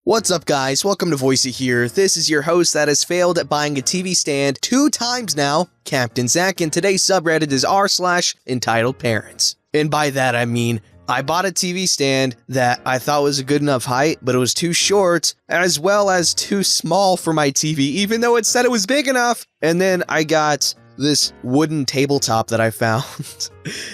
What's up guys, welcome to Voicey here. This is your host that has failed at buying a TV stand 2 times now, Captain Zach, and today's subreddit is r/EntitledParents. And by that I mean, I bought a TV stand that I thought was a good enough height, but it was too short, as well as too small for my TV, even though it said it was big enough. And then I got this wooden tabletop that I found,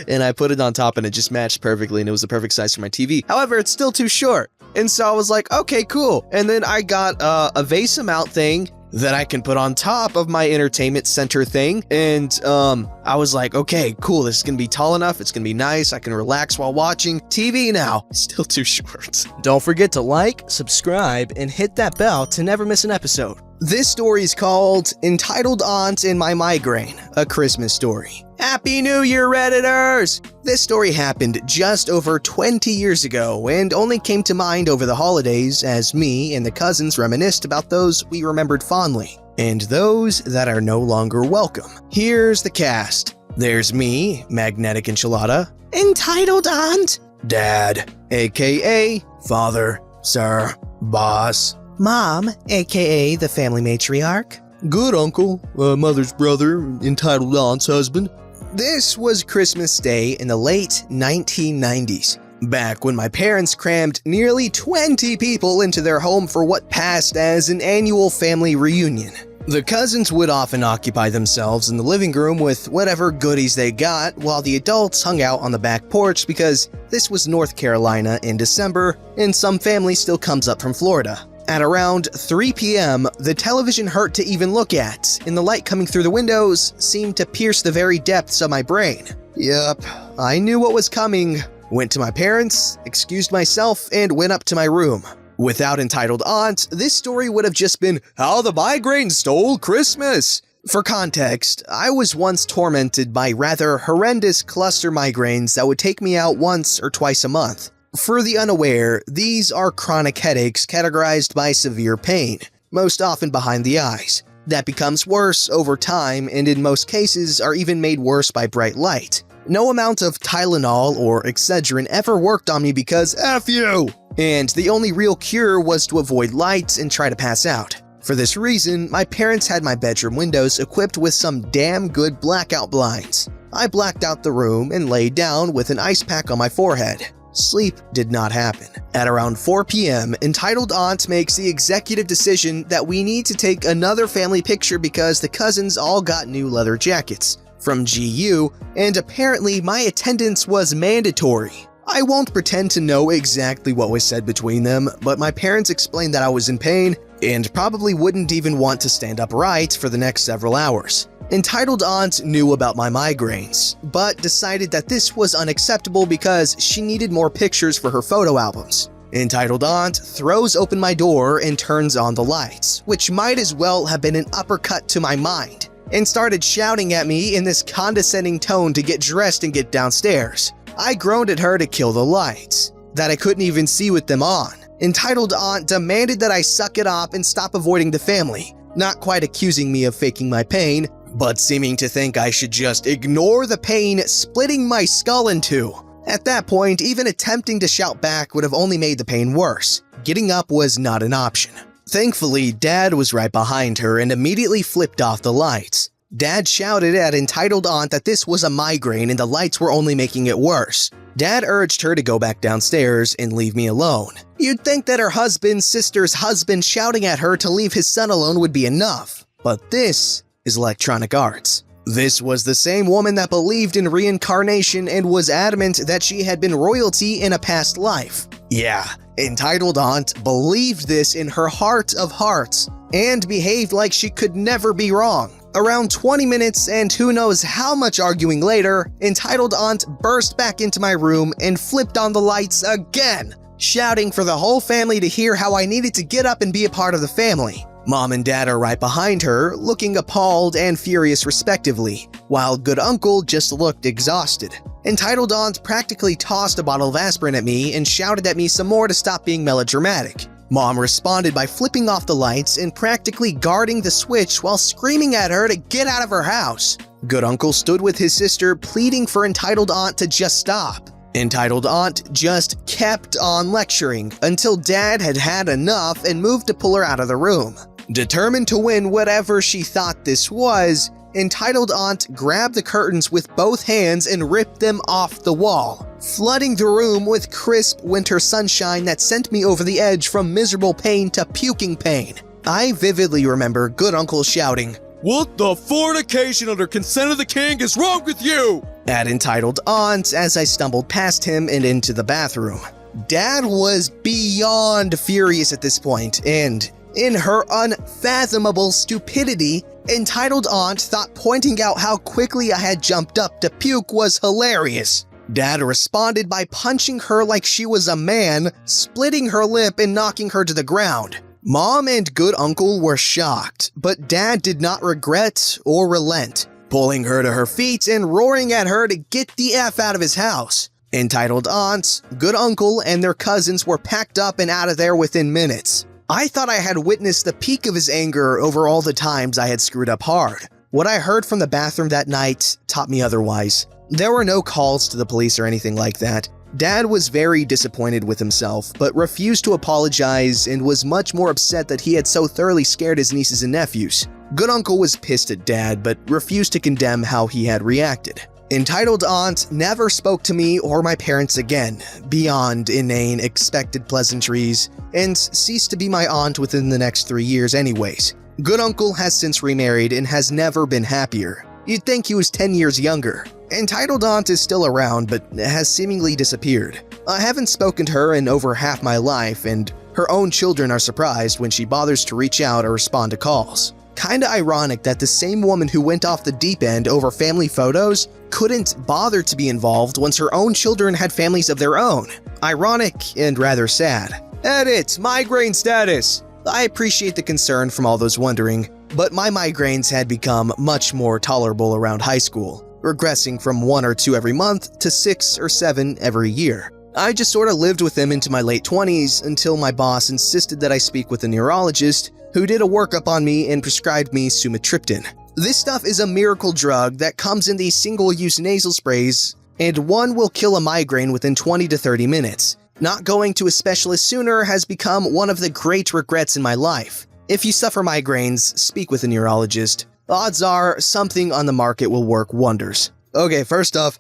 and I put it on top and it just matched perfectly and it was the perfect size for my TV. However, it's still too short. And so I was like, okay, cool. And then I got a vase mount thing that I can put on top of my entertainment center thing. And I was like, okay, cool. This is going to be tall enough. It's going to be nice. I can relax while watching TV now. Still too short. Don't forget to like, subscribe, and hit that bell to never miss an episode. This story is called Entitled Aunt and My Migraine, a Christmas story. Happy New Year, Redditors! This story happened just over 20 years ago and only came to mind over the holidays as me and the cousins reminisced about those we remembered fondly and those that are no longer welcome. Here's the cast. There's me, Magnetic Enchilada, Entitled Aunt, Dad, aka Father, Sir, Boss, Mom, aka the family matriarch, Good Uncle, Mother's brother, Entitled Aunt's husband. This was Christmas Day in the late 1990s, back when my parents crammed nearly 20 people into their home for what passed as an annual family reunion. The cousins would often occupy themselves in the living room with whatever goodies they got, while the adults hung out on the back porch because this was North Carolina in December, and some family still comes up from Florida. At around 3 p.m., the television hurt to even look at, and the light coming through the windows seemed to pierce the very depths of my brain. Yup, I knew what was coming. Went to my parents, excused myself, and went up to my room. Without Entitled Aunt, this story would have just been how the migraine stole Christmas. For context, I was once tormented by rather horrendous cluster migraines that would take me out once or twice a month. For the unaware, these are chronic headaches categorized by severe pain, most often behind the eyes, that becomes worse over time and in most cases are even made worse by bright light. No amount of Tylenol or Excedrin ever worked on me because F you! And the only real cure was to avoid lights and try to pass out. For this reason, my parents had my bedroom windows equipped with some damn good blackout blinds. I blacked out the room and laid down with an ice pack on my forehead. Sleep did not happen. At around 4 p.m., Entitled Aunt makes the executive decision that we need to take another family picture because the cousins all got new leather jackets from GU, and apparently my attendance was mandatory. I won't pretend to know exactly what was said between them, but my parents explained that I was in pain and probably wouldn't even want to stand upright for the next several hours. Entitled Aunt knew about my migraines, but decided that this was unacceptable because she needed more pictures for her photo albums. Entitled Aunt throws open my door and turns on the lights, which might as well have been an uppercut to my mind, and started shouting at me in this condescending tone to get dressed and get downstairs. I groaned at her to kill the lights, that I couldn't even see with them on. Entitled Aunt demanded that I suck it up and stop avoiding the family, not quite accusing me of faking my pain, but seeming to think I should just ignore the pain splitting my skull in two. At that point, even attempting to shout back would have only made the pain worse. Getting up was not an option. Thankfully, Dad was right behind her and immediately flipped off the lights. Dad shouted at Entitled Aunt that this was a migraine and the lights were only making it worse. Dad urged her to go back downstairs and leave me alone. You'd think that her husband's sister's husband shouting at her to leave his son alone would be enough, but this is Electronic Arts. This was the same woman that believed in reincarnation and was adamant that she had been royalty in a past life. Yeah, Entitled Aunt believed this in her heart of hearts and behaved like she could never be wrong. Around 20 minutes and who knows how much arguing later, Entitled Aunt burst back into my room and flipped on the lights again, shouting for the whole family to hear how I needed to get up and be a part of the family. Mom and Dad are right behind her, looking appalled and furious respectively, while Good Uncle just looked exhausted. Entitled Aunt practically tossed a bottle of aspirin at me and shouted at me some more to stop being melodramatic. Mom responded by flipping off the lights and practically guarding the switch while screaming at her to get out of her house. Good Uncle stood with his sister pleading for Entitled Aunt to just stop. Entitled Aunt just kept on lecturing until Dad had had enough and moved to pull her out of the room. Determined to win whatever she thought this was, Entitled Aunt grabbed the curtains with both hands and ripped them off the wall, flooding the room with crisp winter sunshine that sent me over the edge from miserable pain to puking pain. I vividly remember Good Uncle shouting, "What the fornication under consent of the king is wrong with you?" at Entitled Aunt as I stumbled past him and into the bathroom. Dad was beyond furious at this point, and in her unfathomable stupidity, Entitled Aunt thought pointing out how quickly I had jumped up to puke was hilarious. Dad responded by punching her like she was a man, splitting her lip and knocking her to the ground. Mom and Good Uncle were shocked, but Dad did not regret or relent, pulling her to her feet and roaring at her to get the F out of his house. Entitled Aunt, Good Uncle, and their cousins were packed up and out of there within minutes. I thought I had witnessed the peak of his anger over all the times I had screwed up hard. What I heard from the bathroom that night taught me otherwise. There were no calls to the police or anything like that. Dad was very disappointed with himself, but refused to apologize and was much more upset that he had so thoroughly scared his nieces and nephews. Good Uncle was pissed at Dad, but refused to condemn how he had reacted. Entitled Aunt never spoke to me or my parents again, beyond inane expected pleasantries, and ceased to be my aunt within the next 3 years anyways. Good Uncle has since remarried and has never been happier. You'd think he was 10 years younger. Entitled Aunt is still around, but has seemingly disappeared. I haven't spoken to her in over half my life, and her own children are surprised when she bothers to reach out or respond to calls. Kinda ironic that the same woman who went off the deep end over family photos couldn't bother to be involved once her own children had families of their own. Ironic and rather sad. Edit, migraine status. I appreciate the concern from all those wondering, but my migraines had become much more tolerable around high school, regressing from 1 or 2 every month to 6 or 7 every year. I just sorta lived with them into my late 20s until my boss insisted that I speak with a neurologist who did a workup on me and prescribed me sumatriptan. This stuff is a miracle drug that comes in these single-use nasal sprays, and one will kill a migraine within 20 to 30 minutes. Not going to a specialist sooner has become one of the great regrets in my life. If you suffer migraines, speak with a neurologist. Odds are something on the market will work wonders. Okay, first off,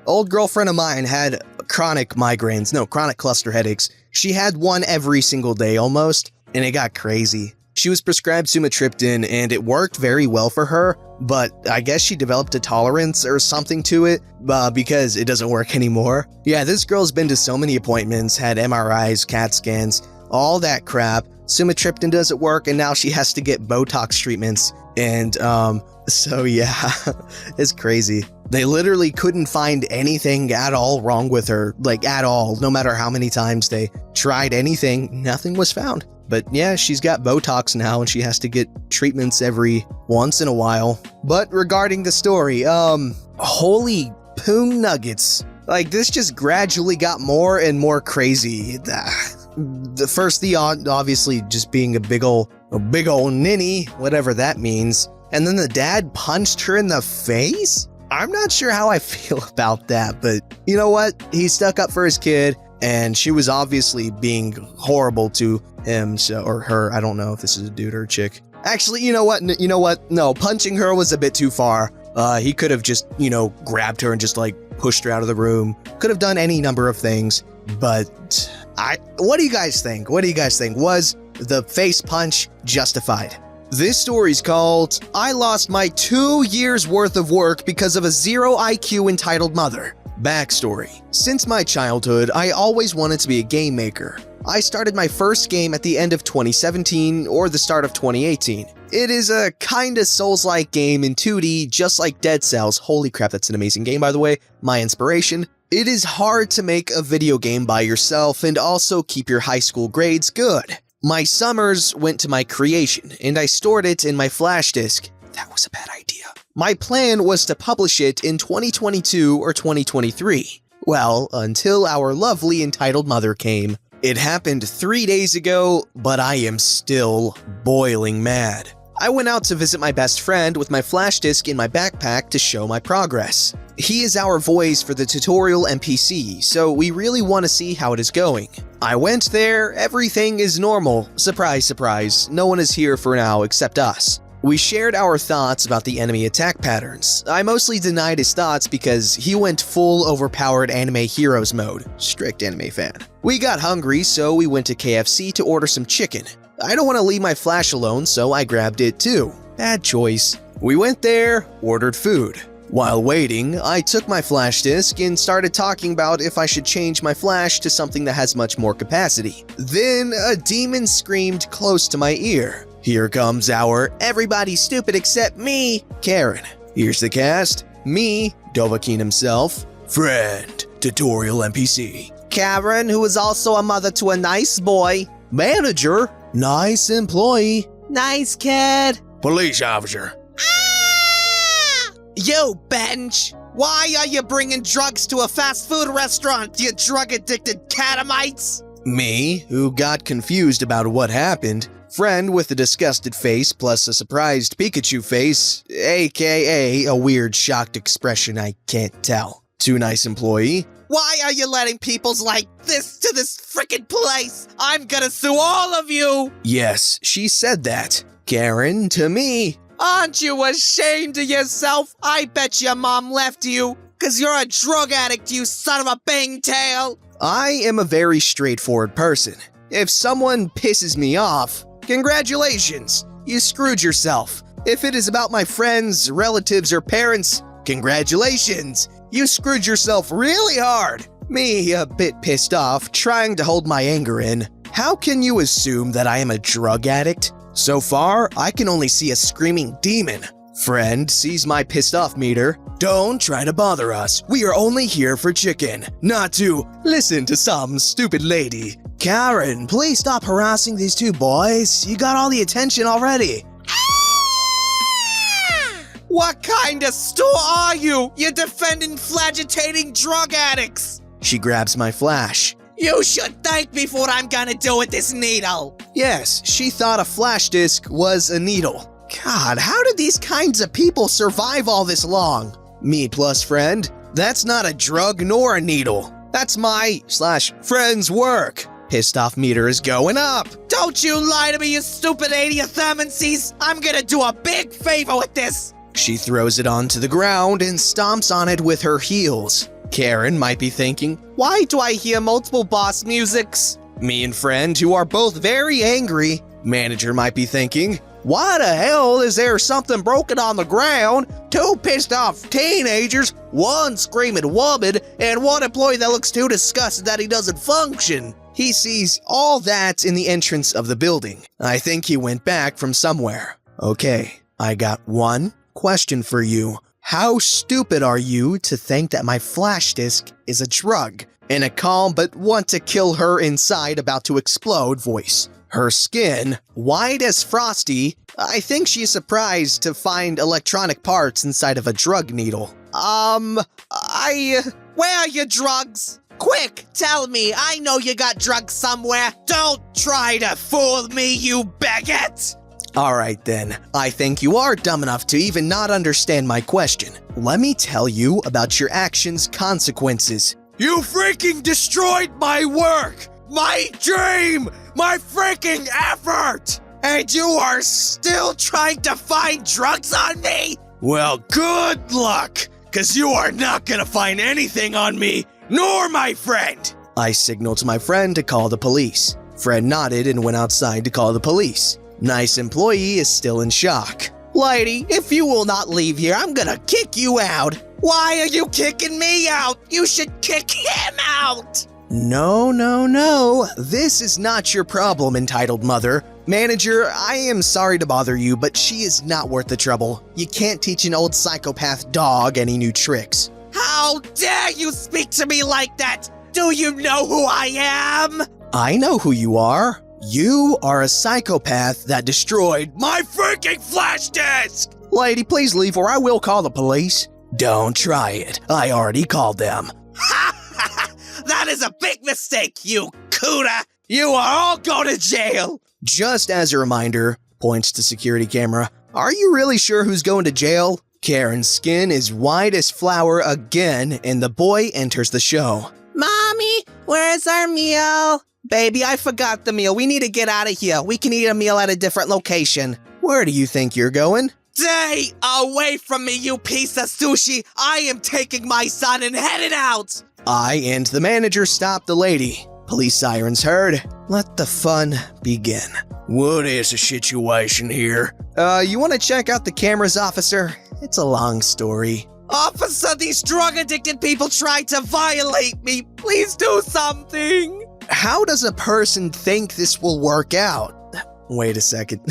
old girlfriend of mine had chronic cluster headaches. She had one every single day almost, and it got crazy. She was prescribed sumatriptan and it worked very well for her, but I guess she developed a tolerance or something to it because it doesn't work anymore. Yeah, this girl's been to so many appointments, had MRIs, CAT scans, all that crap. Sumatriptan doesn't work, and now she has to get Botox treatments. And so yeah, it's crazy. They literally couldn't find anything at all wrong with her, like at all. No matter how many times they tried anything, nothing was found. But yeah, she's got Botox now and she has to get treatments every once in a while. But regarding the story, holy poon nuggets. Like, this just gradually got more and more crazy. The first, the aunt obviously just being a big ol' ninny, whatever that means. And then the dad punched her in the face? I'm not sure how I feel about that, but you know what? He stuck up for his kid, and she was obviously being horrible to him, or her. I don't know if this is a dude or a chick. Actually, you know what? No, punching her was a bit too far. He could have just, grabbed her and just pushed her out of the room. Could have done any number of things, but what do you guys think? Was the face punch justified? This story's called, I Lost My 2 Years Worth of Work Because of a Zero IQ Entitled Mother. Backstory. Since my childhood, I always wanted to be a game maker. I started my first game at the end of 2017 or the start of 2018. It is a kinda Souls-like game in 2D, just like Dead Cells. Holy crap, that's an amazing game, by the way. My inspiration. It is hard to make a video game by yourself and also keep your high school grades good. My summers went to my creation, and I stored it in my flash disk. That was a bad idea. My plan was to publish it in 2022 or 2023. Well, until our lovely entitled mother came. It happened 3 days ago, but I am still boiling mad. I went out to visit my best friend with my flash disk in my backpack to show my progress. He is our voice for the tutorial NPC, so we really want to see how it is going. I went there, everything is normal. Surprise, surprise, no one is here for now except us. We shared our thoughts about the enemy attack patterns. I mostly denied his thoughts because he went full overpowered anime heroes mode. Strict anime fan. We got hungry, so we went to KFC to order some chicken. I don't want to leave my flash alone, so I grabbed it too. Bad choice. We went there, ordered food. While waiting, I took my flash disk and started talking about if I should change my flash to something that has much more capacity. Then a demon screamed close to my ear. Here comes our everybody stupid except me, Karen. Here's the cast. Me, Dovahkiin himself. Friend, tutorial NPC. Karen, who is also a mother to a nice boy. Manager, nice employee. Nice kid. Police officer. Yo, bench! Why are you bringing drugs to a fast food restaurant, you drug-addicted catamites? Me, who got confused about what happened. Friend with a disgusted face plus a surprised Pikachu face, aka a weird shocked expression I can't tell. Too nice employee. Why are you letting peoples like this to this frickin' place? I'm gonna sue all of you! Yes, she said that. Karen, to me. Aren't you ashamed of yourself? I bet your mom left you, 'cause you're a drug addict, you son of a bangtail! I am a very straightforward person. If someone pisses me off, congratulations, you screwed yourself. If it is about my friends, relatives, or parents, congratulations, you screwed yourself really hard. Me, a bit pissed off, trying to hold my anger in. How can you assume that I am a drug addict? So far, I can only see a screaming demon. Friend sees my pissed off meter. Don't try to bother us. We are only here for chicken, not to listen to some stupid lady. Karen, please stop harassing these two boys. You got all the attention already. What kind of store are you? You're defending flagitating drug addicts. She grabs my flash. You should thank me for what I'm gonna do with this needle. Yes, she thought a flash disk was a needle. God, how did these kinds of people survive all this long? Me plus friend, that's not a drug nor a needle. That's my / friend's work. Pissed off meter is going up. Don't you lie to me, you stupid idiothermancies. I'm gonna do a big favor with this. She throws it onto the ground and stomps on it with her heels. Karen might be thinking, why do I hear multiple boss musics? Me and friend, who are both very angry. Manager might be thinking, why the hell is there something broken on the ground? Two pissed off teenagers, one screaming woman, and one employee that looks too disgusted that he doesn't function. He sees all that in the entrance of the building. I think he went back from somewhere. Okay, I got one question for you. How stupid are you to think that my flash disk is a drug? In a calm but want to kill her inside about to explode voice. Her skin, white as frosty. I think she's surprised to find electronic parts inside of a drug needle. Where are your drugs? Quick, tell me, I know you got drugs somewhere. Don't try to fool me, you bigot! Alright then, I think you are dumb enough to even not understand my question. Let me tell you about your actions' consequences. You freaking destroyed my work! My dream! My freaking effort! And you are still trying to find drugs on me? Well, good luck, 'cause you are not gonna find anything on me, nor my friend! I signaled to my friend to call the police. Friend nodded and went outside to call the police. Nice employee is still in shock. Lady, if you will not leave here, I'm gonna kick you out. Why are you kicking me out? You should kick him out! No. This is not your problem, entitled mother. Manager, I am sorry to bother you, but she is not worth the trouble. You can't teach an old psychopath dog any new tricks. How dare you speak to me like that? Do you know who I am? I know who you are. You are a psychopath that destroyed My freaking flash disk! Lady, please leave or I will call the police. Don't try it. I already called them. That is a big mistake, you cooter! You are all going to jail! Just as a reminder, points to security camera. Are you really sure who's going to jail? Karen's skin is white as flour again, and the boy enters the show. Mommy, where's our meal? Baby, I forgot the meal. We need to get out of here. We can eat a meal at a different location. Where do you think you're going? Stay away from me, you piece of sushi! I am taking my son and heading out! I and the manager stopped the lady. Police sirens heard. Let the fun begin. What is the situation here? You want to check out the cameras, officer? It's a long story. Officer, these drug-addicted people tried to violate me! Please do something! How does a person think this will work out? Wait a second.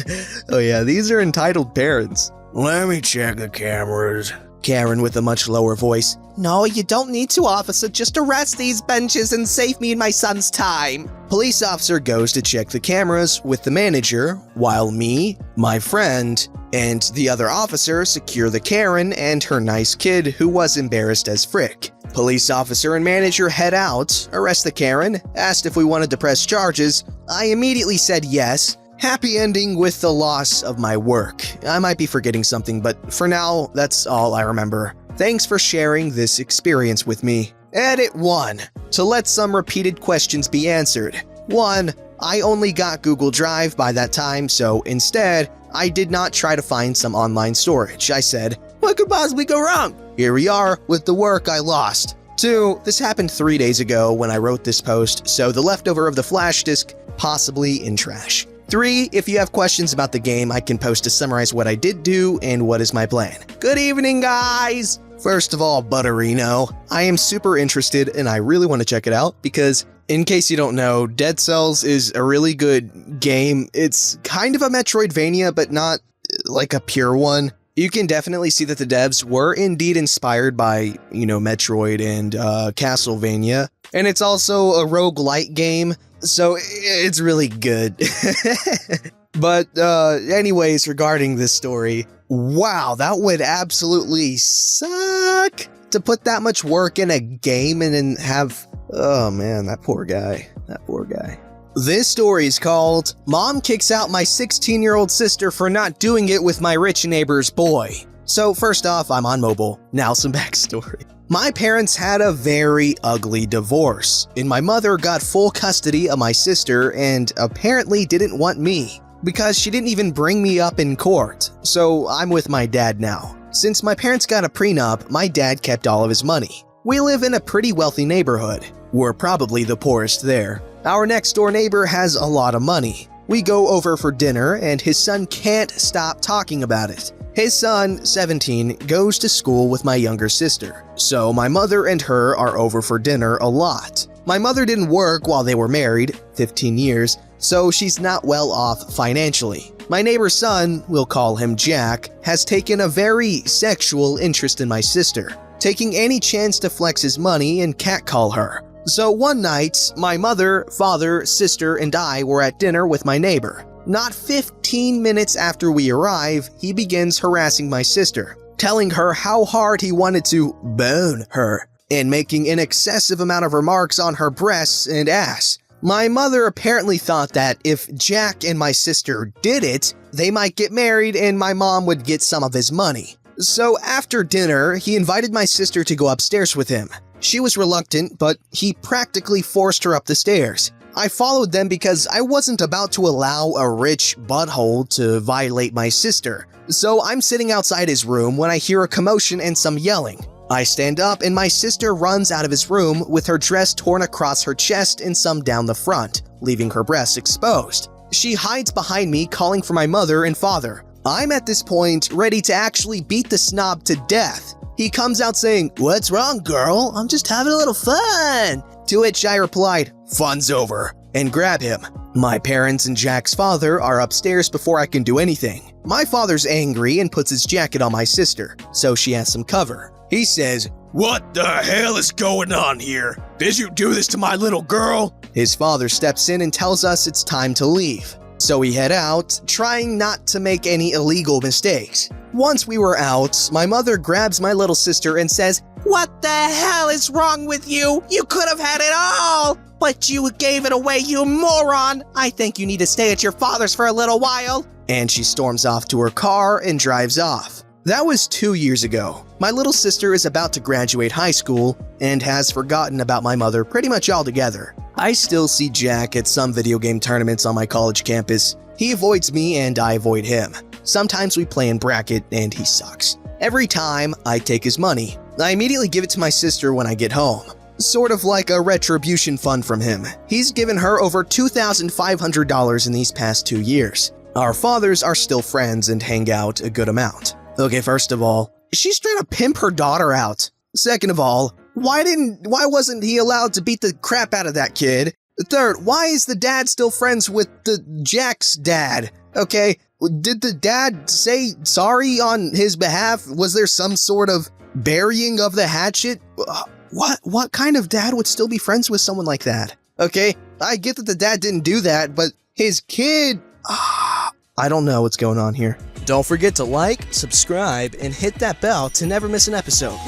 Oh yeah, these are entitled parents. Let me check the cameras. Karen with a much lower voice. No, you don't need to, officer. Just arrest these benches and save me and my son's time. Police officer goes to check the cameras with the manager, while me, my friend, and the other officer secure the Karen and her nice kid who was embarrassed as frick. Police officer and manager head out, arrest the Karen, asked if we wanted to press charges. I immediately said yes. Happy ending with the loss of my work. I might be forgetting something, but for now, that's all I remember. Thanks for sharing this experience with me. Edit 1. To let some repeated questions be answered. 1. I only got Google Drive by that time, so instead, I did not try to find some online storage. I said, what could possibly go wrong? Here we are with the work I lost. 2. This happened 3 days ago when I wrote this post, so the leftover of the flash disk possibly in trash. 3. If you have questions about the game, I can post to summarize what I did do and what is my plan. Good evening, guys! First of all, Butterino, I am super interested and I really want to check it out because, in case you don't know, Dead Cells is a really good game. It's kind of a Metroidvania, but not like a pure one. You can definitely see that the devs were indeed inspired by, Metroid and Castlevania. And it's also a roguelite game, so it's really good. But anyways, regarding this story, wow, that would absolutely suck to put that much work in a game and then have, oh man, that poor guy. This story is called, Mom Kicks Out My 16-Year-Old Sister for Not Doing It With My Rich Neighbor's Boy. So first off, I'm on mobile. Now some backstory. My parents had a very ugly divorce, and my mother got full custody of my sister and apparently didn't want me, because she didn't even bring me up in court, so I'm with my dad now. Since my parents got a prenup, my dad kept all of his money. We live in a pretty wealthy neighborhood. We're probably the poorest there. Our next door neighbor has a lot of money. We go over for dinner and his son can't stop talking about it. His son, 17, goes to school with my younger sister, so my mother and her are over for dinner a lot. My mother didn't work while they were married, 15 years, so she's not well off financially. My neighbor's son, we'll call him Jack, has taken a very sexual interest in my sister, taking any chance to flex his money and catcall her. So one night, my mother, father, sister, and I were at dinner with my neighbor. Not 15 minutes after we arrive, he begins harassing my sister, telling her how hard he wanted to bone her, and making an excessive amount of remarks on her breasts and ass. My mother apparently thought that if Jack and my sister did it, they might get married and my mom would get some of his money. So after dinner, he invited my sister to go upstairs with him. She was reluctant, but he practically forced her up the stairs. I followed them because I wasn't about to allow a rich butthole to violate my sister. So I'm sitting outside his room when I hear a commotion and some yelling. I stand up and my sister runs out of his room with her dress torn across her chest and some down the front, leaving her breasts exposed. She hides behind me, calling for my mother and father. I'm at this point ready to actually beat the snob to death. He comes out saying, "What's wrong, girl? I'm just having a little fun." To which I replied, "Fun's over," and grab him. My parents and Jack's father are upstairs before I can do anything. My father's angry and puts his jacket on my sister, so she has some cover. He says, "What the hell is going on here? Did you do this to my little girl?" His father steps in and tells us it's time to leave. So we head out, trying not to make any illegal mistakes. Once we were out, my mother grabs my little sister and says, "What the hell is wrong with you? You could have had it all, but you gave it away, you moron. I think you need to stay at your father's for a little while." and she storms off to her car and drives off. That was 2 years ago. My little sister is about to graduate high school and has forgotten about my mother pretty much altogether. I still see Jack at some video game tournaments on my college campus. He avoids me and I avoid him. Sometimes we play in bracket and he sucks. Every time, I take his money. I immediately give it to my sister when I get home. Sort of like a retribution fund from him. He's given her over $2,500 in these past 2 years. Our fathers are still friends and hang out a good amount. Okay, first of all, she's trying to pimp her daughter out. Second of all, why wasn't he allowed to beat the crap out of that kid? Third, why is the dad still friends with the Jack's dad? Okay, did the dad say sorry on his behalf? Was there some sort of burying of the hatchet? What kind of dad would still be friends with someone like that? Okay, I get that the dad didn't do that, but his kid... I don't know what's going on here. Don't forget to like, subscribe, and hit that bell to never miss an episode.